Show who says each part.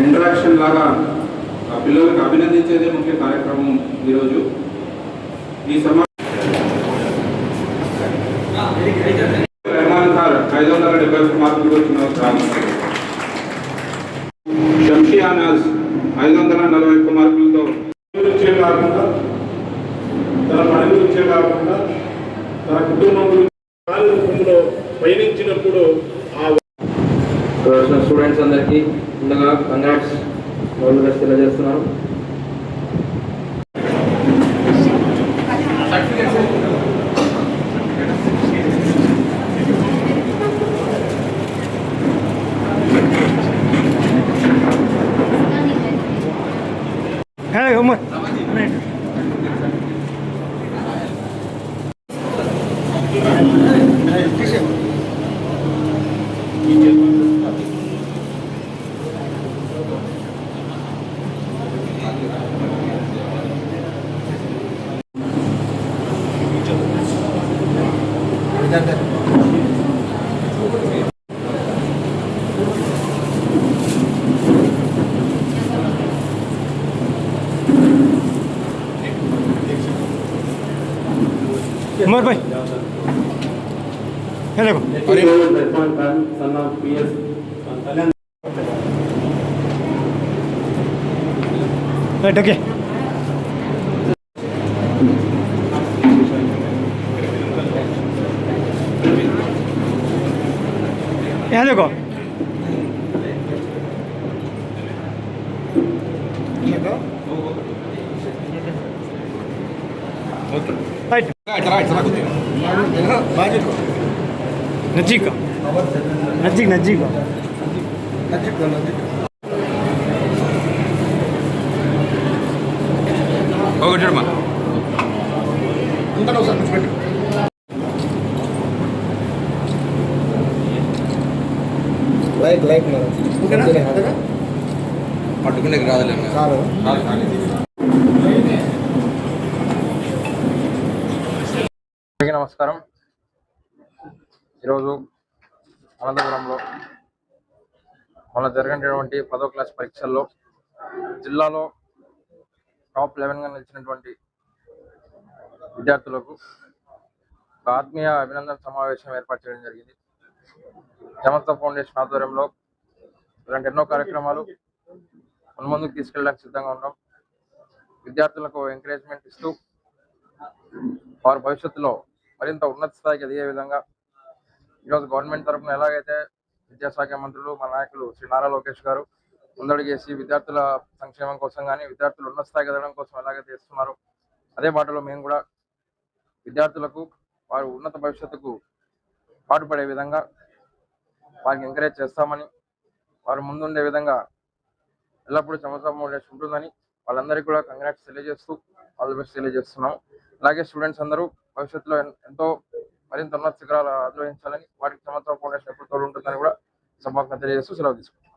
Speaker 1: Interaction లాగా ఆ పిల్లలకు అభినందించేదే ముఖ్య కార్యక్రమం ఈరోజు. ఈ రెహమాన్ సార్ 571 మార్కులు వచ్చిన షంషియానాజ్ 541 మార్కులతో
Speaker 2: కాకుండా తన పని గురించే కాకుండా తన కుటుంబం గురించి పయనించినప్పుడు
Speaker 3: స్టూడెంట్స్ అందరికీ ముందుగా కంగ్రాట్స్ తెలియజేస్తున్నాను.
Speaker 4: उमर भाई है देखो राइट ओके यहाँ देखो राइट नजीक नजीक नजीक
Speaker 5: లైక్
Speaker 3: పట్టుకునే రాదులే. నమస్కారం. ఈరోజు అనంతపురంలో మొన్న జరిగినటువంటి 10వ క్లాస్ పరీక్షల్లో జిల్లాలో టాప్ 11గా నిలిచినటువంటి విద్యార్థులకు ఒక ఆత్మీయ అభినందన సమావేశం ఏర్పాటు చేయడం జరిగింది. సమస్త ఫౌండేషన్ ఆధ్వర్యంలో ఇలాంటి ఎన్నో కార్యక్రమాలు ముందుకు తీసుకెళ్ళడానికి సిద్ధంగా ఉన్నాం. విద్యార్థులకు ఎంకరేజ్మెంట్ ఇస్తూ వారి భవిష్యత్తులో మరింత ఉన్నత స్థాయికి ఎదిగే విధంగా ఈరోజు గవర్నమెంట్ తరఫున ఎలాగైతే విద్యాశాఖ మంత్రులు మా నాయకులు శ్రీ నారా లోకేష్ గారు ముందడుగేసి విద్యార్థుల సంక్షేమం కోసం కానీ విద్యార్థులు ఉన్నత స్థాయికి ఎదగడం కోసం ఎలాగైతే ఇస్తున్నారో అదే బాటలో మేము కూడా విద్యార్థులకు వారు ఉన్నత భవిష్యత్తుకు పాటుపడే విధంగా వారికి ఎంకరేజ్ చేస్తామని, వారు ముందుండే విధంగా ఎల్లప్పుడూ సమస్య ఉంటుందని వాళ్ళందరికీ కూడా కంగ్రాట్స్ తెలియజేస్తూ ఆల్ ది బెస్ట్ తెలియజేస్తున్నాం. అలాగే స్టూడెంట్స్ అందరూ భవిష్యత్తులో ఎంతో మరింత ఉన్నత శిఖరాలు అధిరోహించాలని, వాటికి సమర్థ ఫౌండేషన్ ఎప్పుడు తోడు ఉంటుందని కూడా సభకు తెలియజేస్తూ సెలవు తీసుకుంటాం.